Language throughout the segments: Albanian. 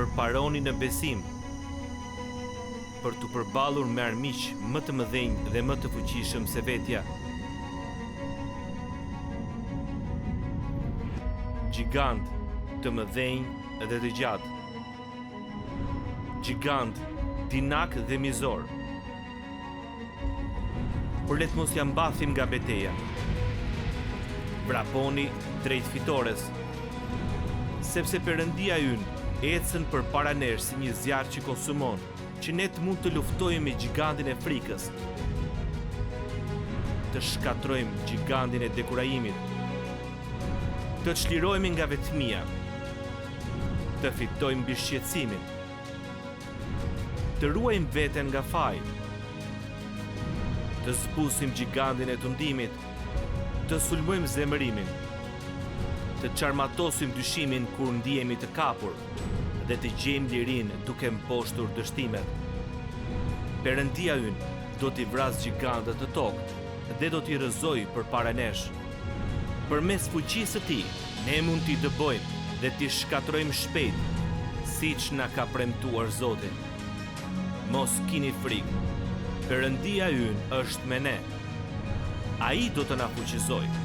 përparoni në besim për të përballur me armiq më të mëdhenj dhe më të fuqishëm se vetja. Gjigant të mëdhenj dhe të gjatë. Gjigant, dinak dhe mizor. Por le të mos ja mbathim nga betejë. Vraponi drejt fitores, sepse Perëndia ynë ecën përpara nesh si një zjarr që konsumon, që ne të mund të luftojmë me gigantin e frikës, të shkatrojmë gigantin e dekurajimit, të çlirohemi nga vetmia, të fitojmë mbi shqetësimin, të ruajmë veten nga faji, të zbusim gigantin e tundimit, të sulmojmë zemërimin, të çarmatosim dyshimin kur ndihemi të kapur dhe të gjejmë lirinë duke mposhtur dështimet. Perëndia ynë do t'i vrasë gjigantët të tokë dhe do t'i rrëzojë përpara nesh. Përmes fuqisë së tij, ne mund t'i dëbojmë dhe t'i shkatrojmë shpejt, siç na ka premtuar Zoti. Mos kini frikë. Perëndia ynë është me ne. Ai do të na fuqizojë.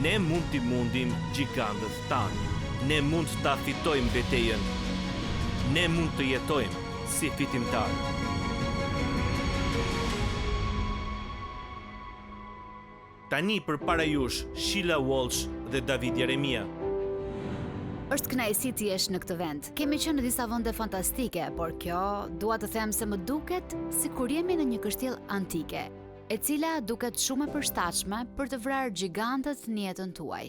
Ne mund t'i mundim gjigantët tanë. Ne mund ta fitojmë betejën. Ne mund të jetojmë si fitimtarë. Tani përpara jush Sheila Walsh dhe David Jeremia. Është kënaqësi të jesh në këtë vend. Kemi qenë në disa vende fantastike, por kjo dua të them se më duket sikur jemi në një kështjell antike, e cila duket shumë e përshtatshme për të vrarë gjigantët në jetën tuaj.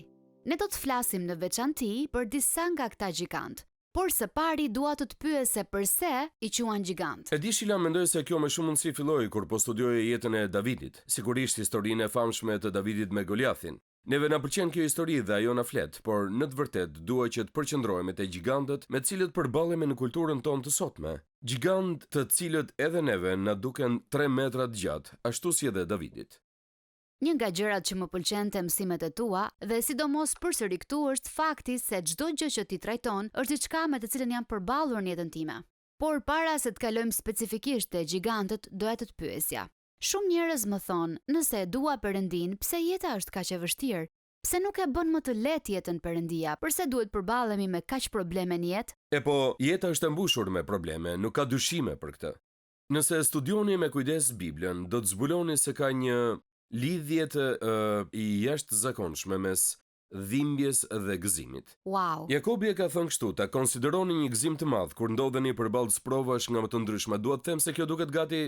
Ne do të flasim në veçanti për disa nga këta gjigant, por së pari dua të të pyes se pse i quajnë gjigant. E di Sheila, mendoj se kjo me shumë mundësi filloi kur po studioje jetën e Davidit, sigurisht historinë e famshme të Davidit me Goliathin. Neve na pëlqen kjo histori dhe ajo na flet, por në të vërtetë dua që të përqendrohemi te gjigantët me të cilët përballemi në kulturën tonë të sotme. Gjigant të cilët edhe neve na duken 3 metra të gjatë, ashtu si edhe Davidit. Një nga gjërat që më pëlqen te mësimet e tua dhe sidomos përsëri këtu është fakti se çdo gjë që ti trajton është diçka me të cilën jam përballur në jetën time. Por para se të kalojmë specifikisht te gjigantët, doja të të pyesja. Shumë njerëz më thonë, nëse e dua Perëndin, pse jeta është kaq e vështirë? Pse nuk e bën më të lehtë jetën Perëndia? Përse duhet përballemi me kaq probleme në jetë? E po, jeta është e mbushur me probleme, nuk ka dyshime për këtë. Nëse studioni me kujdes Biblën, do të zbuloni se ka një lidhje i jashtëzakonshme mes dhimbjes dhe gëzimit. Wow. Jakobi e ka thënë kështu: ta konsideroni një gëzim të madh kur ndodheni përballë provash nga më të ndryshme. Dua të them se kjo duket gati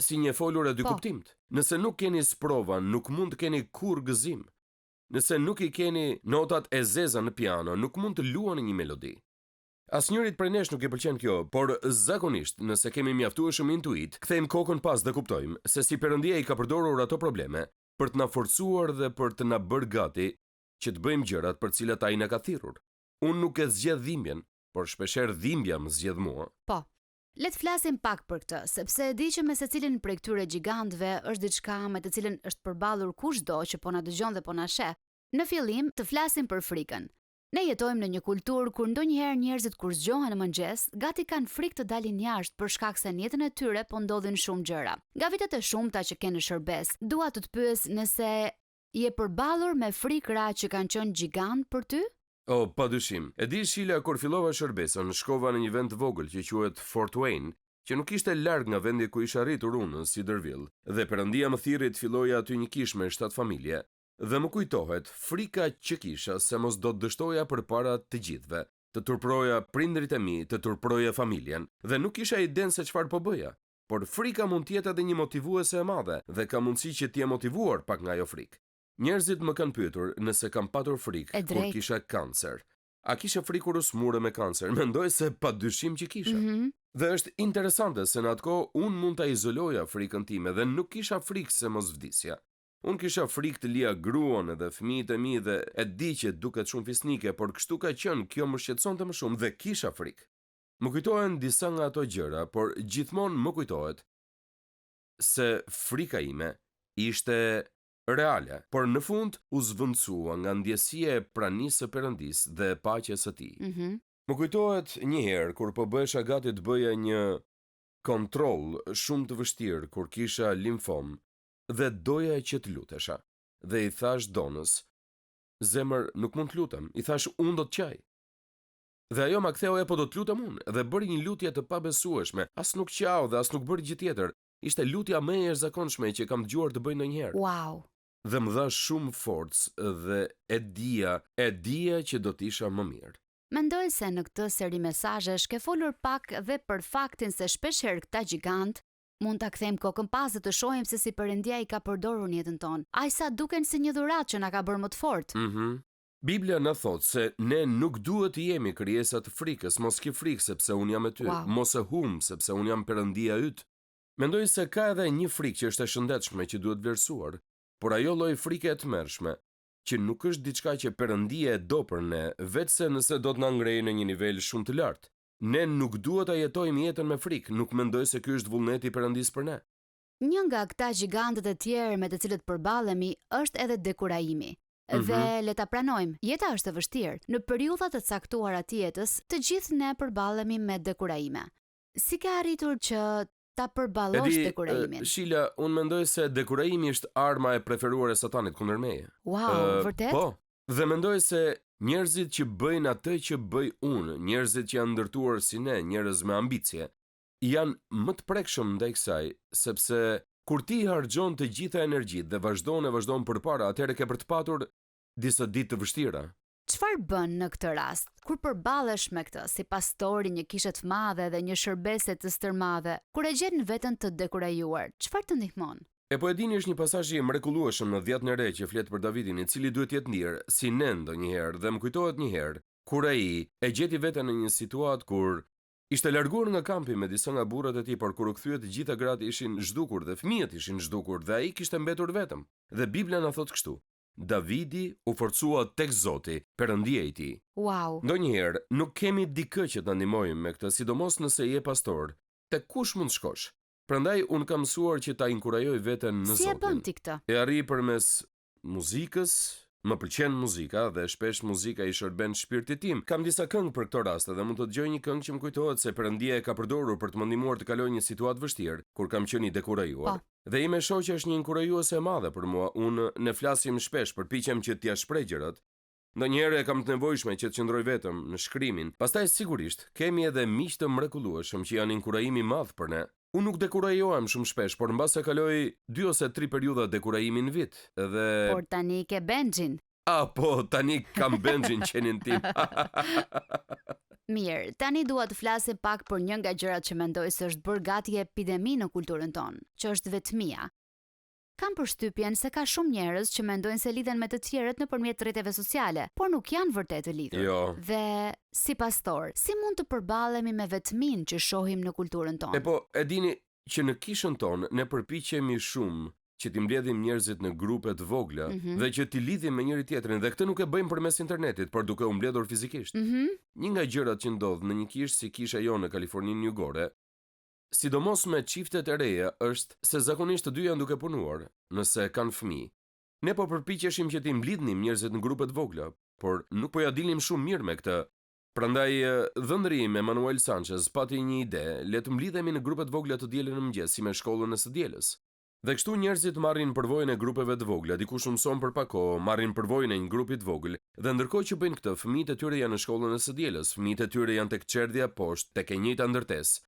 si një folur e dy kuptimt. Nëse nuk keni sprova, nuk mund të keni kur gëzim. Nëse nuk i keni notat e zeza në piano, nuk mund të luani një melodi. Asnjërit prej nesh nuk i pëlqen kjo, por zakonisht, nëse kemi mjaftueshëm intuit, kthejmë kokën pas dhe kuptojmë se si Perëndia i ka përdorur ato probleme për të na forcuar dhe për të na bërë gati që të bëjmë gjërat për cilat ai na ka thirrur. Unë nuk e zgjedh dhimbjen, por shpeshherë dhimbja më zgjedh mua. Po. Le të flasim pak për këtë, sepse e di që me secilin prej këtyre gjigantëve është diçka me të cilën është përballur kushdo që po na dëgjon dhe po na sheh. Në fillim, të flasim për frikën. Ne jetojmë në një kulturë kur ndonjëherë njerëzit kur zgjohen në mëngjes, gati kanë frikë të dalin jashtë për shkak se në jetën e tyre po ndodhin shumë gjëra. Nga vitet e shumta që kanë në shërbes, dua të të pyes nëse je përballur me frikëra që kanë qenë gjigant për ty? O, padyshim. E di Sheila, kur fillova shërbesën, shkova në një vend të vogël që quhet Fort Wayne, që nuk ishte larg nga vendi ku isha rritur unë, në Cedarville, dhe Perëndia më thirri të filloja aty një kish me 7 familje, dhe më kujtohet frika që kisha se mos do të dështoja përpara të gjithëve, të turproja prindrit e mi, të turproja familjen, dhe nuk kisha idenë se çfarë po bëja. Por frika mund të jetë edhe një motivuese e madhe, dhe ka mundësi që të jem motivuar pak nga ajo frikë. Njerëzit më kanë pyetur nëse kam patur frikë kur kisha kancer. A kisha frikë kur u smurë me kancer? Mendoj se padyshim që kisha. Dhe është interesante se në atë kohë unë mund ta izoloja frikën time dhe nuk kisha frikë se mos vdisja. Unë kisha frikë të lija gruan edhe fëmijët e mi dhe e di që duket shumë fisnike, por kështu ka qenë, kjo më shqetësonte më shumë dhe kisha frikë. Më kujtohen disa nga ato gjëra, por gjithmonë më kujtohet se frika ime ishte reale, por në fund u zvendësua nga ndjesia e pranisë së Perëndis dhe e paqes së tij. Më kujtohet një herë kur po bëhesha gati të bëja një kontroll shumë të vështirë kur kisha limfom dhe doja që të lutesha. Dhe i thash donës, zemër, nuk mund të lutem. I thash, unë do të qaj. Dhe ajo ma ktheu po do të lutem unë dhe bëri një lutje të pabesueshme. As nuk qau dhe as nuk bëri gjë tjetër. Ishte lutja më e jashtëzakonshme që kam dëgjuar të bëj ndonjëherë. Wow. Dhe më dha shumë forcë dhe e dija që do të isha më mirë. Mendoj se në këtë seri mesazhesh ke folur pak dhe për faktin se shpeshherë këta gjigant mund ta kthejmë kokën pas dhe të shohim se si Perëndia i ka përdorur në jetën tonë. Ai sa duken si një dhuratë që na ka bërë më të fortë. Biblia na thot se ne nuk duhet të jemi krijesa të frikës, mos ke frikë sepse unë jam me ty, mos e hum sepse unë jam Perëndia yt. Mendoj se ka edhe një frikë që është e shëndetshme që duhet vlerësuar, por ajo lloj frike e tmerrshme që nuk është diçka që Perëndia e do për ne, vetëse nëse do të na ngrejë në një nivel shumë të lartë. Ne nuk duhet ta jetojmë jetën me frikë, nuk mendoj se ky është vullneti i Perëndis për ne. Një nga këta gjigantët e tjerë me të cilët përballemi është edhe dekurajimi. Dhe le ta pranojmë, jeta është e vështirë. Në periudha të caktuara të jetës, të gjithë ne përballemi me dekurajime. Si ke arritur që ta përballosh dekurajimin? Shila, unë mendoj se dekurajimi është arma e preferuar e Satanit kundër meje. Wow, vërtet? Po. Dhe mendoj se njerëzit që bëjnë atë që bëj unë, njerëzit që janë ndërtuar si ne, njerëz me ambicie, janë më të prekshëm ndaj kësaj, sepse kur ti harxhon të gjitha energjitë dhe vazhdon përpara, atëherë ke për të patur disa ditë të vështira. Çfarë bën në këtë rast? Kur përballesh me këtë, si pastori një kishe të madhe dhe një shërbese të stërmadhe, kur e gjen veten të dekurajuar, çfarë të ndihmon? Po e dini, është një pasazh i mrekullueshëm në 10 e re që flet për Davidin, i cili duhet jetë ndirë si ne ndonjëherë, dhe më kujtohet një herë kur ai e gjeti veten në një situatë kur ishte larguar nga kampi me disa nga burrat e tij, por kur u kthye të gjitha gratë ishin zhdukur dhe fëmijët ishin zhdukur dhe ai kishte mbetur vetëm. Dhe Bibla na thot kështu: Davidi u forcua tek Zoti, Perëndia i tij. Wow. Ndonjëherë nuk kemi dikë që të ndihmojmë me këtë, sidomos nëse je pastor. Tek kush mund shkosh? Prandaj un kam mësuar që ta inkurajoj veten në Zotin. Si e bën ti këtë? E arri përmes muzikës. Më pëlqen muzika dhe shpesh muzika i shërben shpirtit tim. Kam disa këngë për këto raste dhe mund të dëgjoj një këngë që më kujtohet se Perëndia e ka përdorur për të më ndihmuar të kaloj një situatë vështirë kur kam qenë i dekurajuar. Dhe ime shoqja është një inkurajuese e madhe për mua. Unë ne flasim shpesh, përpiqem që t'ia shpreh gjërat. Ndonjëherë kam të nevojshme që të qëndroj vetëm në shkrimin. Pastaj sigurisht kemi edhe miq të mrekullueshëm që janë inkurajim i madh për ne. Unë nuk dekurajohem shumë shpesh, por mbas e kaloj 2 ose 3 periudha dekurajimi në vit. Dhe por tani ke Benjin. Po, tani kam Benjin qenin tim. Mirë, tani dua të flasim pak për një nga gjërat që mendoj se është bërë gati epidemi në kulturën tonë, që është vetmia. Kam përshtypjen se ka shumë njerëz që mendojnë se lidhen me të tjerët nëpërmjet rrjeteve sociale, por nuk janë vërtet të lidhur. Jo. Dhe si pastor, si mund të përballemi me vetminë që shohim në kulturën tonë? Po, e dini që në kishën tonë ne përpiqemi shumë që t'i mbledhim njerëzit në grupe të vogla dhe që t'i lidhim me njëri tjetrin, dhe këtë nuk e bëjmë përmes internetit, por duke u mbledhur fizikisht. Një nga gjërat që ndodh në një kishë si kisha jonë në Kaliforninë Jugore, sidomos me çiftet e reja, është se zakonisht të dy janë duke punuar, nëse kanë fëmijë. Ne po përpiqeshim që t'i mblidhnim njerëzit në grupe të vogla, por nuk po ja dilnim shumë mirë me këtë. Prandaj dhëndri im Emanuel Sanchez pati një ide, le të mblidhemi në grupe të vogla të dielën në mëngjes, si me shkollën e së dielës. Dhe kështu njerëzit marrin përvojën e grupeve të vogla, dikush mëson për pak kohë, marrin përvojën e një grupi të vogël, dhe ndërkohë që bëjnë këtë, fëmijët e tyre janë në shkollën e së dielës, fëmijët e tyre janë tek çerdhja poshtë, tek e njëjta ndërtesë.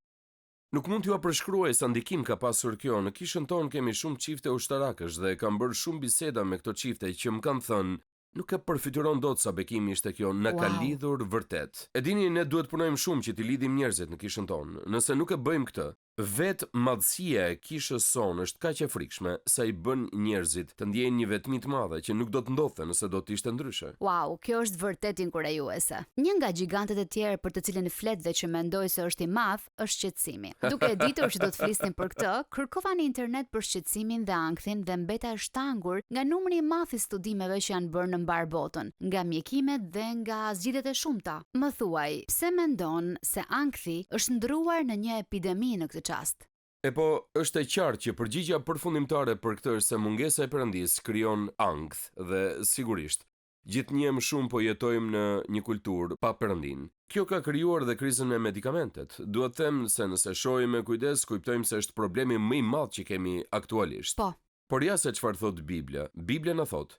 Nuk mund t'ju përshkruaj sa ndikim ka pasur kjo. Në kishën tonë kemi shumë çifte ushtarakësh dhe kam bërë shumë biseda me këto çifte që më kanë thënë, nuk e përfituron dot sa bekimi ishte kjo, na ka lidhur vërtet. E dini, ne duhet punojmë shumë që t'i lidhim njerëzit në kishën tonë. Nëse nuk e bëjmë këtë, vetë madhësia e kishës sonë është kaq e frikshme sa i bën njerëzit të ndjejnë një vetmi të madhe që nuk do të ndodhte nëse do të ishte ndryshe. Wow, kjo është vërtet inkurajuese. Një nga gjigantët e tjerë për të cilën flet dhe që mendoj se është i madh, është shqetësimi. Duke e ditur që do të flisnim për këtë, kërkova në internet për shqetësimin dhe ankthin dhe mbeta e shtangur nga numri i madh i studimeve që janë bërë në mbar botën, nga mjekimet dhe nga zgjidhjet e shumta. Më thuaj, pse mendon se ankthi është ndruar në një epidemi në këtë çast? Po, është e qartë që përgjigjja përfundimtare për këtë është se mungesa e Perëndis krijon ankth dhe sigurisht Gjithnjëhem shumë po jetojmë në një kulturë pa perëndin. Kjo ka krijuar dhe krizën e medikamentet. Duhet të them se nëse shohim me kujdes, kuptojmë se është problemi më i madh që kemi aktualisht. Po. Por ja se çfarë thot Bibla. Bibla na thot: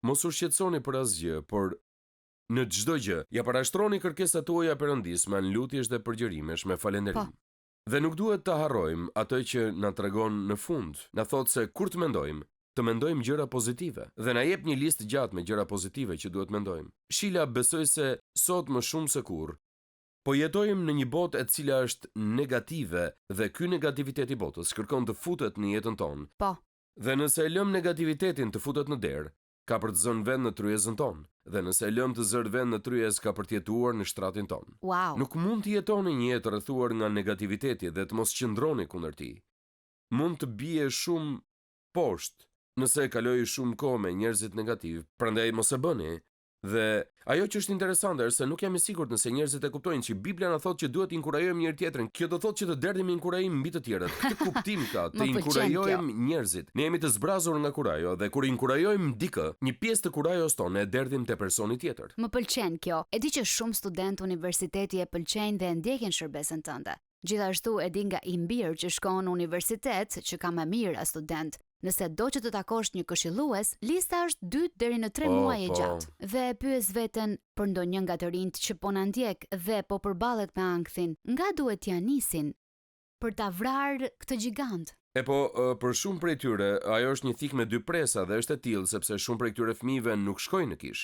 mos u shqetësoni për asgjë, por në çdo gjë, ja parashtroni kërkesat tuaja Perëndis me lutjesh dhe përgjërimesh me falënderim. Dhe nuk duhet të harrojmë atë që na tregon në fund. Na thot se kur të mendojmë gjëra pozitive dhe na jep një listë gjatë me gjëra pozitive që duhet mendojmë. Shila, besoj se sot më shumë se kurrë po jetojmë në një botë e cila është negative dhe ky negativitet i botës kërkon të futet në jetën tonë. Po. Dhe nëse e lëm negativitetin të futet në derë, ka për të zënë vend në tryezën tonë, dhe nëse e lëm të zërë vend në tryez, ka për të jetuar në shtratin tonë. Wow. Nuk mund të jetoni një jetë rrethuar nga negativiteti dhe të mos qëndroni kundër tij. Mund të bie shumë poshtë nëse e kaloj shumë kohë me njerëzit negativ, prandaj mos e bëni. Dhe ajo që është interesante është se nuk jam i sigurt nëse njerëzit e kuptojnë që Bibla na thotë që duhet të inkurajojmë njëri tjetrin. Kjo do thotë që të derdhemi inkurajim mbi të tjerët. Këtë kuptim ka, të inkurajojmë njerëzit. Ne jemi të zbrazur nga kurajo dhe kur inkurajojmë dikë, një pjesë të kurajos tonë e derdhim te personi tjetër. Më pëlqen kjo. E di që shumë studentë universiteti e pëlqejnë dhe ndjekin shërbesën tënde. Gjithashtu e di nga Imbir që shkon në universitet që ka më mirë as student. Nëse do që të takosh një këshillues, lista është 2 deri në 3 muaj e gjatë. Dhe pyes veten për ndonjë nga të rinjt që po na ndjek dhe po përballet me ankthin, nga duhet t'ia nisin për ta vrarë këtë gjigant. Për shumë prej tyre, ajo është një thik me 2 presa dhe është e tillë sepse shumë prej këtyre fëmijëve nuk shkojnë në kish.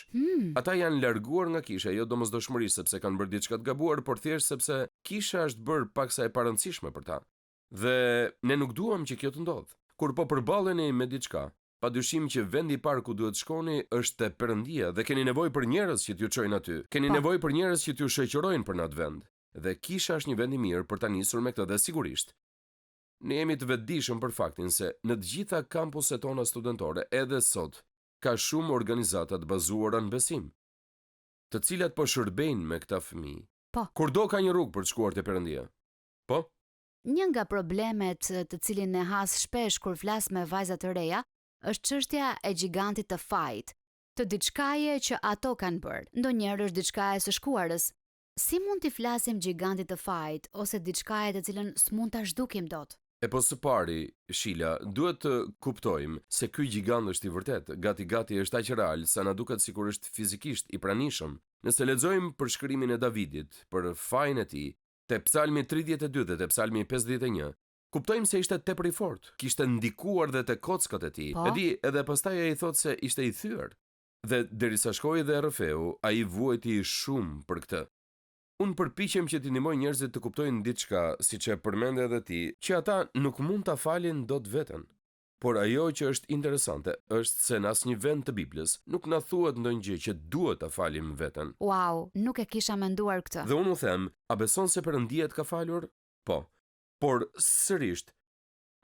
Ata janë larguar nga kisha, jo domosdoshmërisht sepse kanë bërë diçka të gabuar, por thjesht sepse kisha është bërë paksa e parëndësishme për ta. Dhe ne nuk duam që kjo të ndodhë. Kur po përballeni me diçka, padyshim që vendi i parë ku duhet shkoni është te Perëndia dhe keni nevojë për njerëz që t'ju çojnë aty. Keni nevojë për njerëz që t'ju shoqërojnë për në atë vend. Dhe kisha është një vend i mirë për ta nisur me këtë dhe sigurisht. Ne jemi të vetëdijshëm për faktin se në të gjitha kampuset tona studentore edhe sot ka shumë organizata të bazuara në besim, të cilat po shërbejnë me këta fëmijë. Po. Kurdo ka një rrugë për të shkuar te Perëndia. Po? Një nga problemet të cilin ne has shpesh kur flas me vajza të reja, është çështja e gigantit të fajit, të diçkaje që ato kanë bërë. Ndonjëherë është diçka e së shkuarës. Si mund t'i flasim gigantit të fajit ose diçkaje të cilën s'mund ta zhdukim dot? Së pari, Shila, duhet të kuptojmë se ky gjigant është i vërtet, gati është aq real sa na duket sikur është fizikisht i pranishëm. Nëse lexojmë për shkrimin e Davidit, për fajin e tij, te Psalmi 32 dhe te Psalmi 51, kuptojmë se ishte tepër i fortë, kishte ndikuar dhe te kockat e tij. E di, edhe pastaj ai thotë se ishte i thyer. Dhe derisa shkoi dhe rrëfeu, ai vuajti shumë për këtë. Unë përpiqem që t'i ndihmoj njerëzit të kuptojnë diçka, siç e përmend edhe ti, që ata nuk mund ta falin dot veten. Por ajo që është interesante është se në asnjë vend të Biblës nuk na thuhet ndonjë gjë që duhet ta falim veten. Wow, nuk e kisha menduar këtë. Dhe unë u them, a beson se Perëndia të ka falur? Po. Por sërish,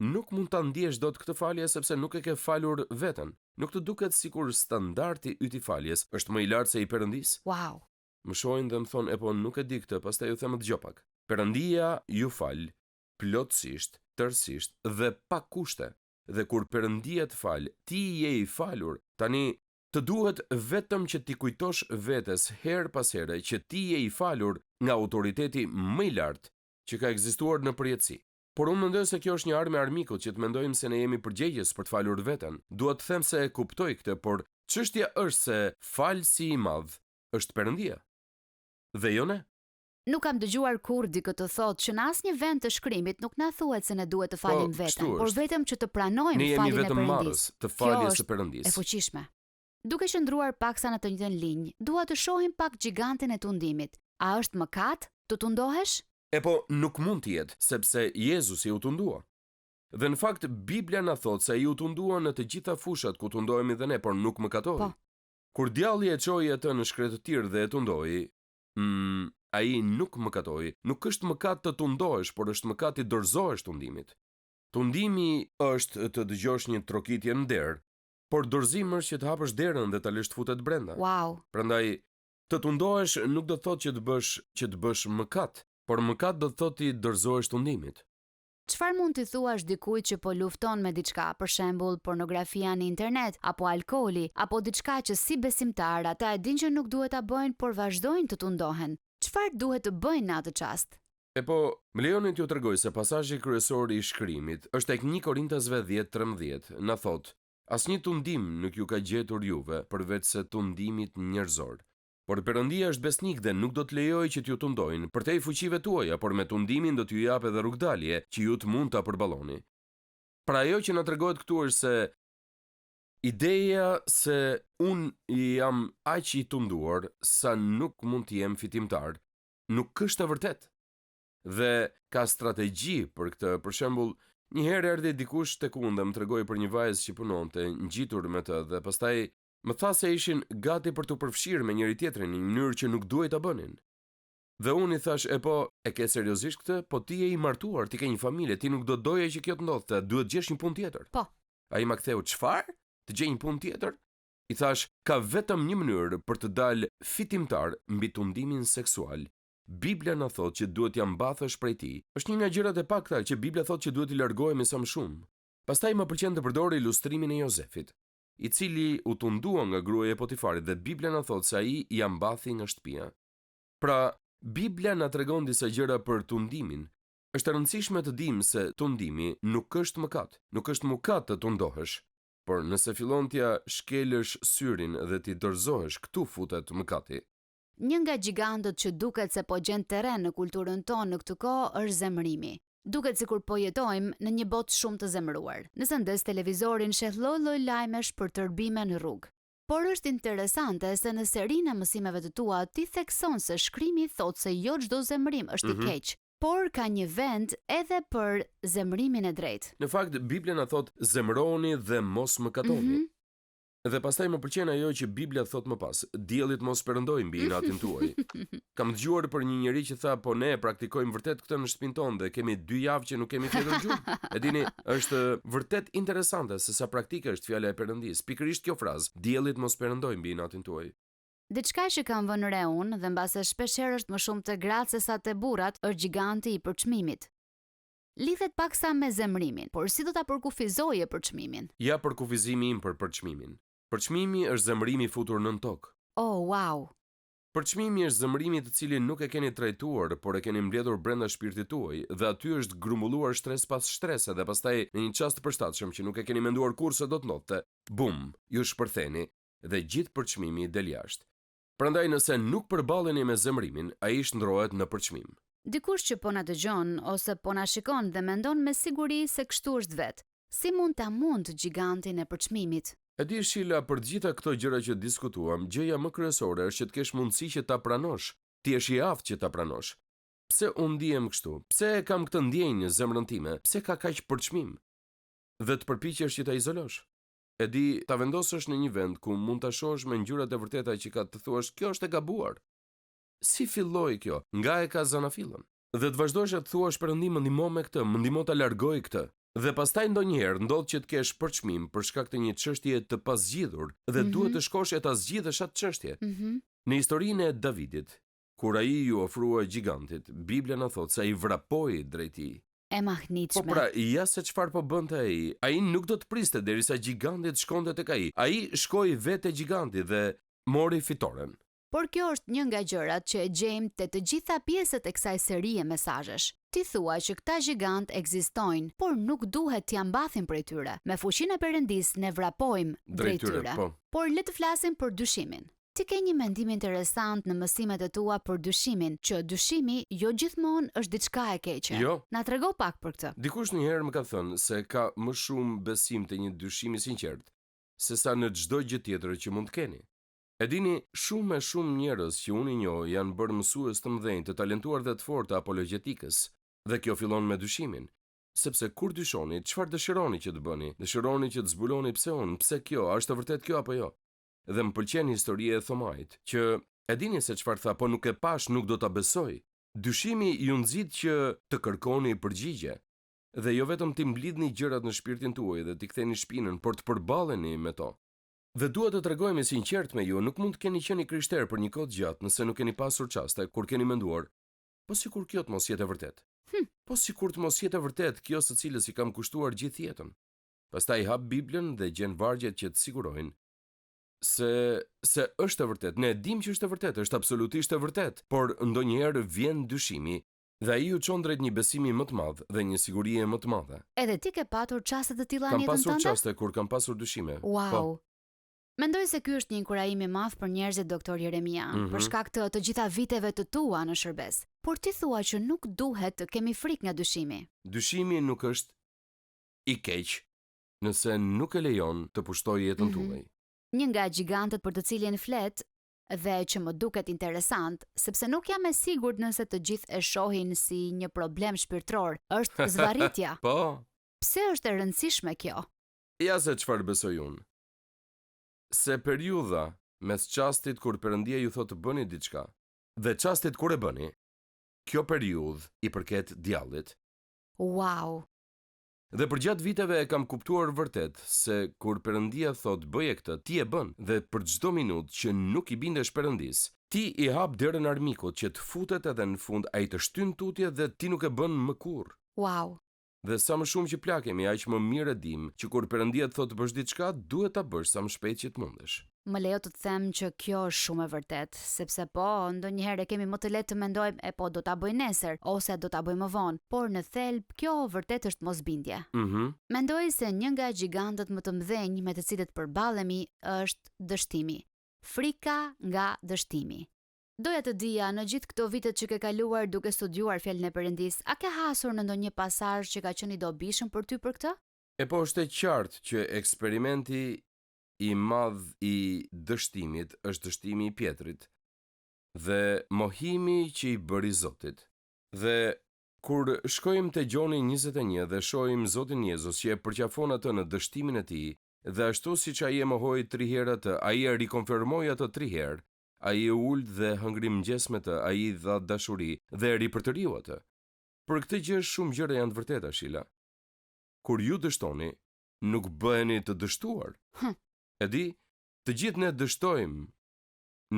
nuk mund ta ndjesh dot këtë falje sepse nuk e ke falur veten. Nuk të duket sikur standardi yt i faljes është më i lartë se i Perëndis? Wow. Më shohin dhe më thonë, po nuk e di këtë, pastaj ju them dëgjoj pak. Perëndia ju fal plotësisht, tërësisht dhe pa kushte. Dhe kur Perëndia të fal, ti je i falur. Tani të duhet vetëm që ti kujtosh vetes her pas here që ti je i falur nga autoriteti më i lartë që ka ekzistuar në përjetësi. Por unë mendoj se kjo është një armë e armikut që të mendojmë se ne jemi përgjegjës për të falur veten. Dua të them se e kuptoj këtë, por çështja është se falsi i madh është Perëndia. Dhe jo ne. Nuk kam dëgjuar kur dikë të thotë që në asnjë vend të shkrimit nuk na thuhet se ne duhet të falim veten, por vetëm që të pranojmë faljen e Perëndis. Ne jemi vetëm marrës të faljes së Perëndis. E fuqishme. Duke qëndruar paksa në të njëjtën linjë, dua të shohim pak gigantin e tundimit. A është mëkat të tundohesh? Nuk mund të jetë, sepse Jezusi u tundua. Dhe në fakt Bibla na thotë se ai u tundua në të gjitha fushat ku tundohemi dhe ne, por nuk mëkatoi. Po. Kur djalli e çoi atë në shkretëtir dhe e tundoi, ai nuk mëkatoi. Nuk është mëkat të tundohesh, por është mëkat të dorëzohesh tundimit. Tundimi është të dëgjosh një trokitje në derë, por dorëzimi është që të hapësh derën dhe ta lësh të futet brenda. Wow. Prandaj të tundohesh nuk do të thotë që të bësh mëkat, por mëkat do të thotë ti dorëzohesh tundimit. Çfarë mund t'i thuash dikujt që po lufton me diçka, për shembull pornografia në internet, apo alkooli, apo diçka që si besimtar ata e dinë që nuk duhet ta bëjnë, por vazhdojnë të tundohen? Çfarë duhet të bëjnë në atë çast? E po, më lejoni t'ju tregoj se pasazhi kryesor i shkrimit është tek 1 Korintasve 10:13, na thot: asnjë tundim nuk ju ka gjetur juve përveç se tundimit njerëzor. Por Perëndia është besnik dhe nuk do të lejojë që t'ju tundojnë përtej fuqive tuaja, por me tundimin do t'ju japë edhe rrugdalje që ju të mund ta përballoni. Pra ajo që na tregohet këtu është se ideja se unë jam aq i tunduar sa nuk mund të jem fitimtar, nuk është e vërtetë. Dhe ka strategji për këtë. Për shembull, një herë erdhi dikush tek unë dhe më tregoi për një vajzë që punonte ngjitur me të dhe pastaj më tha se ishin gati për të përfshirë me njëri tjetrin në një mënyrë që nuk duhej ta bënin. Dhe unë i thash, e ke seriozisht këtë? Po ti je i martuar, ti ke një familje, ti nuk do doje që kjo të ndodhte, duhet gjesh një punë tjetër. Po. Ai më ktheu, çfarë? Të gjej një punë tjetër? I thash, ka vetëm një mënyrë për të dalë fitimtar mbi tundimin seksual. Biblia na thot që duhet ja mbathësh prej tij. Është një nga gjërat e pakta që Biblia thot që duhet i largohemi sa më shumë. Pastaj më pëlqen të përdor ilustrimin e Jozefit, i cili u tundua nga gruaja e Potifarit dhe Biblia na thot se ai ja mbathi nga shtëpia. Pra, Biblia na tregon disa gjëra për tundimin. Është e rëndësishme të dimë se tundimi nuk është mëkat. Nuk është mëkat të tundohesh, por nëse fillon t'ja shkelësh syrin dhe t'i dorëzohesh, këtu futet mëkati. Një nga gjigantët që duket se po gjen terren në kulturën tonë në këtë kohë është zemrimi. Duket sikur po jetojmë në një botë shumë të zemëruar. Nëse ndes televizorin sheh lloj-lloj lajmesh për tërbime në rrugë. Por është interesante se në serinë e mësimeve të tua ti thekson se shkrimi thotë se jo çdo zemërim është i keq, por ka një vend edhe për zemërimin e drejtë. Në fakt, Biblia na thot zemëroni dhe mos mëkatoni. Dhe pastaj më pëlqen ajo që Biblia thot më pas, diellit mos perëndoj mbi inatin tuaj. Kam dëgjuar për një njeri që tha, po ne praktikojmë vërtet këtë në shtëpinë tonë dhe kemi 2 javë që nuk kemi fjetur gjuhë. E dini, është vërtet interesante se sa praktike është fjala e Perëndisë. Pikërisht kjo frazë, diellit mos perëndoj mbi inatin tuaj. Diçka që kam vënë re unë dhe mbase shpeshherë është më shumë te gratë se sa te burrat, është giganti i përçmimit. Lidhet paksa me zemrimin, por si do ta përkufizoje përçmimin? Ja përkufizimi im për përçmimin. Përçmimi është zemrimi futur nën tokë. Oh, wow! Përçmimi është zemrimi të cilin nuk e keni trajtuar, por e keni mbledhur brenda shpirtit tuaj dhe aty është grumbulluar stres pas strese dhe pastaj në një çast të përshtatshëm që nuk e keni menduar kurrë se do të ndodhte, bum, ju shpërtheni dhe gjithë përçmimi del jashtë. Prandaj nëse nuk përballeni me zemrimin, ai shndrohet në përçmim. Dikush që po na dëgjon ose po na shikon dhe mendon me siguri se kështu është vetë, si mund ta mund gigantin e përçmimit? E di Shila, për gjitha këto gjëra që diskutuam, gjëja më kryesore është që të kesh mundësi që ta pranosh. Ti je i aftë që ta pranosh. Pse unë ndihem kështu? Pse kam këtë ndjenjë në zemrën time? Pse ka kaq përçmim? Dhe të përpiqesh që ta izolosh. E di, ta vendosësh në një vend ku mund ta shohësh me ngjyrat e vërteta që ka të thuash, kjo është e gabuar. Si filloi kjo? Nga e ka zanafillën. Dhe të vazhdosh të thuash Perëndim, më ndihmo me këtë, më ndihmo ta largoj këtë. Dhe pastaj ndonjëherë ndodh që të kesh përçmim për shkak të një çështjeje të pazgjidhur dhe duhet të shkosh e ta zgjidhësh atë çështje. Në historinë e Davidit, kur ai ju ofrua gigantit, Biblia na thot se ai vrapoi drejt tij. E mahnitshme. Po pra, ja se çfarë po bënte ai. Ai nuk do të priste derisa giganti të shkonte tek ai. Ai shkoi vetë te giganti dhe mori fitoren. Por kjo është një nga gjërat që e gjejmë te të gjitha pjesët e kësaj serie mesazhesh. Ti thua që këta gigant ekzistojnë, por nuk duhet t'ja mbathim prej tyre. Me fuqinë e Perëndisë ne vrapojmë drejt tyre. Po. Por le të flasim për dyshimin. Ti ke një mendim interesant në mësimet e tua për dyshimin, që dyshimi jo gjithmonë është diçka e keqe. Jo. Na trego pak për këtë. Dikush një herë më ka thënë se ka më shumë besim te një dyshim i sinqert sesa në çdo gjë tjetër që mund të keni. E dini, shumë e shumë njerëz që unë i njoh janë bërë mësues të mëdhenj, të talentuar dhe të fortë apologetikës, dhe kjo fillon me dyshimin. Sepse kur dyshoni, çfarë dëshironi që të bëni? Dëshironi që të zbuloni pse unë, pse kjo, a është e vërtet kjo apo jo? Dhe më pëlqen historia e Thomait, që e dini se çfarë tha, po nuk e pash, nuk do ta besoj. Dyshimi ju nxit që të kërkoni përgjigje, dhe jo vetëm ti mblidhni gjërat në shpirtin tuaj dhe t'i ktheni shpinën, por të përballeni me to. Dhe dua të tregoj me sinqert me ju, nuk mund të keni qenë krishter për një kohë gjatë nëse nuk keni pasur çaste kur keni menduar, po sikur kjo të mos jetë e vërtet. Po sikur të mos jetë e vërtet kjo së cilës i kam kushtuar gjithë jetën. Pastaj hap Biblën dhe gjen vargjet që të sigurojnë se është e vërtet. Ne e dim që është e vërtet, është absolutisht e vërtet, por ndonjëherë vjen dyshimi dhe ai u çon drejt një besimi më të madh dhe një sigurie më të madhe. Edhe ti ke patur çaste të tilla në Kam jetën pasur tënde? çaste kur kam pasur dyshime. Wow. Po, Mendoj se ky është një inkurajim i madh për njerëzit, doktor Jeremia, për shkak të gjitha viteve të tua në shërbes. Por ti thua që nuk duhet të kemi frikë nga dyshimi. dyshimi nuk është i keq nëse nuk e lejon të pushtojë jetën tuaj. Një nga gjigantët për të cilin flet dhe që më duket interesant, sepse nuk jam e sigurt nëse të gjithë e shohin si një problem shpirtëror, është zvarritja. Po, Pse është e rëndësishme kjo? ja se çfarë besoj unë. Se periudha mes çastit kur Perëndia ju thotë të bëni diçka dhe çastit kur e bëni, kjo periudhë i përket djallit. Wow. Dhe për gjatë viteve e kam kuptuar vërtet se kur Perëndia thotë bëje këtë, ti e bën dhe për çdo minutë që nuk i bindesh Perëndis, ti i hap derën armikut që të futet edhe në fund ai të shtyn tutje dhe ti nuk e bën më kurrë. Wow. Dhe sa më shumë që plakemi, aq më mirë e dim që kur Perëndia të thotë të bësh diçka, duhet ta bësh sa më shpejt që të mundesh. Më lejo të të them që kjo është shumë e vërtet, sepse po, ndonjëherë kemi më të lehtë të mendojmë e po do ta bëj nesër ose do ta bëj më vonë, por në thelb kjo vërtet është mosbindje. Mendoj se një nga gjigantët më të mëdhenj me të cilët përballemi është dështimi. Frika nga dështimi. Doja të dija në gjithë këto vitet që ke kaluar duke studiuar fjalën e Perëndis, a ke hasur në ndonjë pasazh që ka qenë i dobishëm për ty për këtë? E po është e qartë që eksperimenti i madh i dështimit është dështimi i Pjetrit dhe mohimi që i bëri Zotit. Dhe kur shkojmë te Gjoni 21 dhe shohim Zotin Jezus që e përqafon atë në dështimin e tij, dhe ashtu siç ai e mohoi 3 herë atë, ai e rikonfirmoi atë 3 herë. Ai e ult dhe hëngri mëngjes me të, ai i dha dashuri dhe e ripërtëriu atë. Për këtë gjë shumë gjëra janë të vërteta, Shila. Kur ju dështoni, nuk bëheni të dështuar. E di, të gjithë ne dështojmë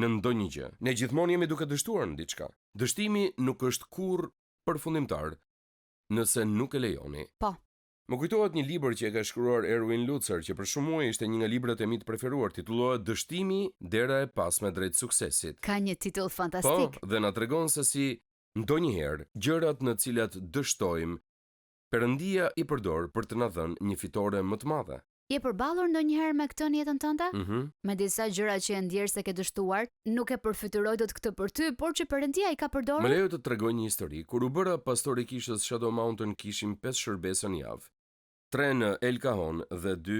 në ndonjë gjë. Ne gjithmonë jemi duke dështuar në diçka. Dështimi nuk është kurrë përfundimtar nëse nuk e lejoni. Po. Më kujtohet një libër që e ka shkruar Erwin Lutzer, që për shumë muaj ishte një nga librat e mi të preferuar, titullohet Dështimi, dera e pasme drejt suksesit. Ka një titull fantastik. Po, dhe na tregon se si ndonjëherë gjërat në cilat dështojmë, Perëndia i përdor për të na dhënë një fitore më të madhe. Je përballur ndonjëherë me këtë në jetën tënde? Me disa gjëra që e ndjer se ke dështuar, nuk e përfytyroj dot këtë për ty, por që Perëndia i ka përdorur? Më lejo të tregoj një histori. Kur u bëra pastor i kishës Shadow Mountain, kishim 5 shërbese në javë. 3 në El Cajon dhe 2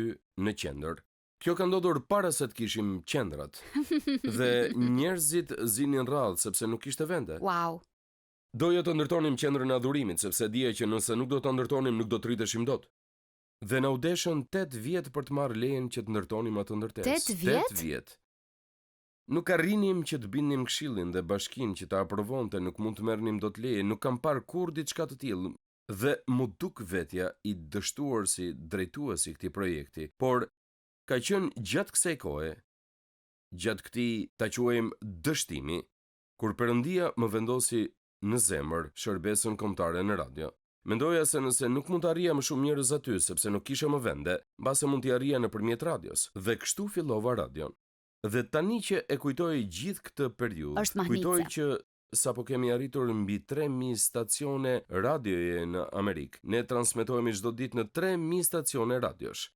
në qendër. Kjo ka ndodhur para se të kishim qendrat. Dhe njerëzit zinin rradh sepse nuk kishte vende. Wow. Doja të ndërtonim qendrën e adhurimit sepse dija që nëse nuk do ta ndërtonim nuk do të rriteshim dot. Dhe na u deshën 8 vjet për të marrë lejen që të ndërtonim atë ndërtesë. 8 vjet? 8 vjet. Nuk arrinim që të bindnim këshillin dhe bashkinë që ta aprovonte, nuk mund të merrnim dot leje, nuk kam parë kurrë diçka të tillë. Dhe mu duk vetja i dështuar si drejtuesi këtij projekti, por ka qenë gjatë kësaj kohe, gjatë këtij ta quajmë dështimi, kur Perëndia më vendosi në zemër shërbesën kombëtare në radio. Mendoja se nëse nuk mund të arrija më shumë njerëz aty sepse nuk kisha më vende, mbase mund t'i arrija nëpërmjet radios. Dhe kështu fillova radion. Dhe tani që e kujtoj gjithë këtë periudhë, kujtoj që sapo kemi arritur mbi 3000 stacione radioje në Amerikë. Ne transmetohemi çdo ditë në 3000 stacione radiosh.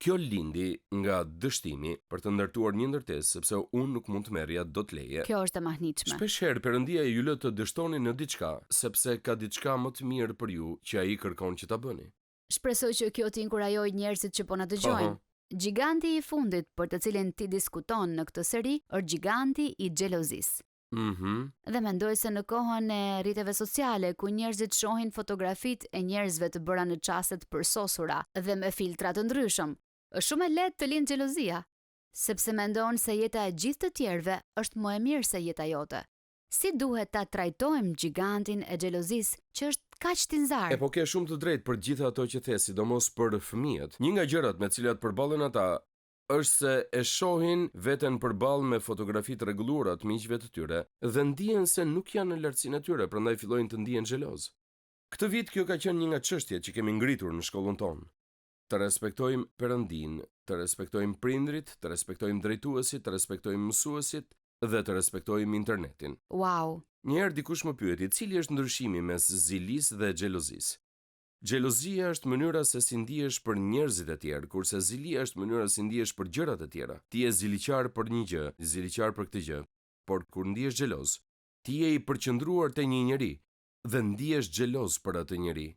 Kjo lindi nga dështimi për të ndërtuar një ndërtesë sepse unë nuk mund të merrja dot leje. Kjo është e mahnitshme. Shpeshherë Perëndia ju lë të dështoni në diçka sepse ka diçka më të mirë për ju që ai kërkon që ta bëni. Shpresoj që kjo të inkurajojë njerëzit që po na dëgjojnë. Giganti i fundit për të cilin ti diskuton në këtë seri është giganti i xhelozisë. Dhe mendoj se në kohën e rrjeteve sociale ku njerëzit shohin fotografitë e njerëzve të bëra në çaste të përsosura dhe me filtra të ndryshëm, është shumë e lehtë të lindë xhelozia, sepse mendon se jeta e gjithë të tjerëve është më e mirë se jeta jote. Si duhet ta trajtojmë gigantin e xhelozisë që është kaq tinzar? Po ke shumë të drejtë për gjithë ato që the, sidomos për fëmijët. Një nga gjërat me të cilat përballen ata është se e shohin veten përballë me fotografi të rregulluara të miqve të tyre dhe ndihen se nuk janë në lartësinë e tyre, prandaj fillojnë të ndihen xheloz. Këtë vit kjo ka qenë një nga çështjet që kemi ngritur në shkollën tonë. Të respektojmë Perëndin, të respektojmë prindrit, të respektojmë drejtuesit, të respektojmë mësuesit dhe të respektojmë internetin. Wow. Njëherë dikush më pyeti, cili është ndryshimi mes zilisë dhe xhelozisë? Xhelozia është mënyra se si ndihesh për njerëzit e tjerë, kurse zilia është mënyra se si ndihesh për gjërat e tjera. Ti je ziliqar për një gjë, ziliqar për këtë gjë, por kur ndihesh xheloz, ti je i përqendruar te një njeri dhe ndihesh xheloz për atë njeri.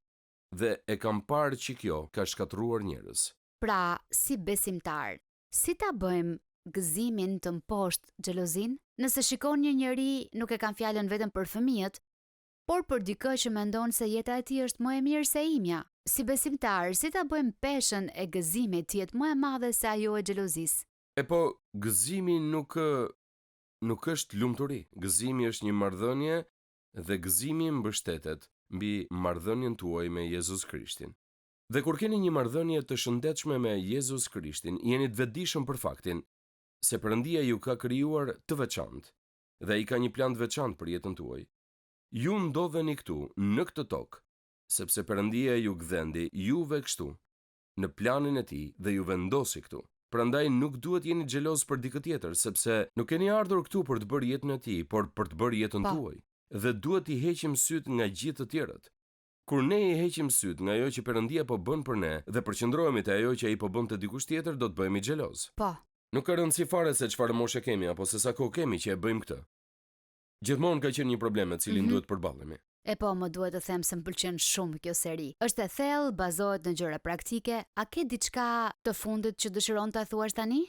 Dhe e kam parë që kjo ka shkatruar njerëz. Pra, si besimtar, si ta bëjmë gëzimin të mposhtë xhelozin? Nëse shikon një njeri, nuk e kam fjalën vetëm për fëmijët, por për dikë që mendon se jeta e tij është më e mirë se imja. Si besimtar, si ta bëjmë peshën e gëzimit të jetë më e madhe se ajo e xhelozisë? E po, gëzimi nuk është lumturi. Gëzimi është një marrëdhënie dhe gëzimi mbështetet mbi marrëdhënien tuaj me Jezus Krishtin. Dhe kur keni një marrëdhënie të shëndetshme me Jezus Krishtin, jeni të vetëdijshëm për faktin se Perëndia ju ka krijuar të veçantë dhe ai ka një plan të veçantë për jetën tuaj. Ju ndodheni këtu në këtë tokë sepse Perëndia ju gdhendi juve kështu në planin e tij dhe ju vendosi këtu. Prandaj nuk duhet jeni xheloz për dikë tjetër, sepse nuk keni ardhur këtu për të bërë jetën e tij, por për të bërë jetën tuaj. Dhe duhet i heqim syt nga gjithë të tjerët. Kur ne i heqim syt nga ajo që Perëndia po bën për ne dhe përqendrohemi te ajo që ai po bën te dikush tjetër, do të bëhemi xheloz. Po. Nuk ka rëndësi fare se çfarë moshe kemi apo se sa kohë kemi që e bëjmë këtë. Gjithmonë ka qenë një problem me cilin duhet përballemi. E po, më duhet të them se më pëlqen shumë kjo seri. Është e thellë, bazohet në gjëra praktike. A ke diçka të fundit që dëshiron ta thuash tani?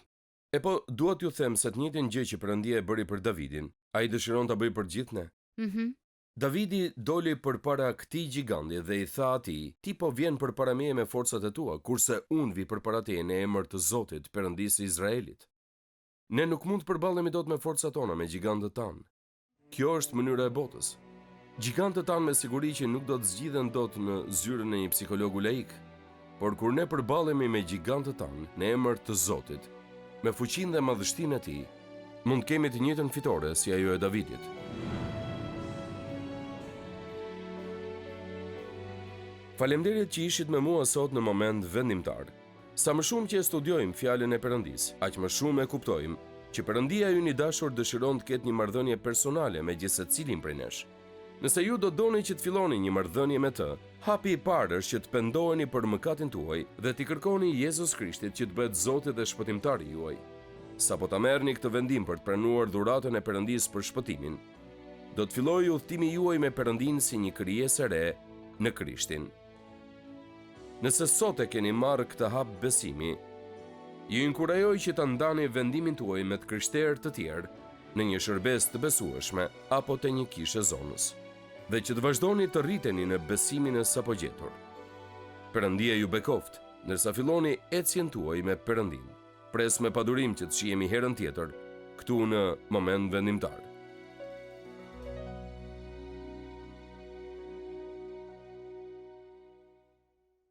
E po, dua t'ju them se të njëjtën gjë që Perëndia e bëri për Davidin, ai dëshiron ta bëjë për gjithë ne. Davidi doli përpara këtij gjiganti dhe i tha atij: "Ti po vjen përpara meje me forcat e tua, kurse unë vi përpara teje në emër të Zotit, Perëndisë së Izraelit." Ne nuk mund të përballemi dot me forcat tona, me gjigantët tanë. Kjo është mënyra e botës. Gjigantët tanë me siguri që nuk do të zgjidhen dot në zyrën e një psikologu laik, por kur ne përballemi me gjigantët tanë në emër të Zotit, me fuqinë dhe madhështinë e tij, mund të kemi të njëjtën fitore si ajo e Davidit. Faleminderit që ishit me mua sot në moment vendimtar. Sa më shumë që e studiojmë fjalën e Perëndisë, aq më shumë e kuptojmë që Perëndia ynë i dashur dëshiron të ketë një marrëdhënie personale me gjithë secilin prej nesh. Nëse ju do doni që të filloni një marrëdhënie me të, hapi i parë është që të pendoheni për mëkatin tuaj dhe t'i kërkoni Jezus Krishtit që të bëhet Zoti dhe shpëtimtari juaj. Sapo ta merrni këtë vendim për të pranuar dhuratën e Perëndisë për shpëtimin, do të fillojë udhëtimi juaj me Perëndin si një krijesë e re në Krishtin. Nëse sot e keni marrë këtë hap besimi, ju inkurajoj që ta ndani vendimin tuaj me të krishterë të tjerë në një shërbes të besueshme apo te një kishë zonës, dhe që të vazhdoni të rriteni në besimin e sapo gjetur. Perëndia ju bekoft, ndërsa filloni ecjen tuaj me Perëndin. Pres me padurim që të shihemi herën tjetër këtu në moment vendimtar.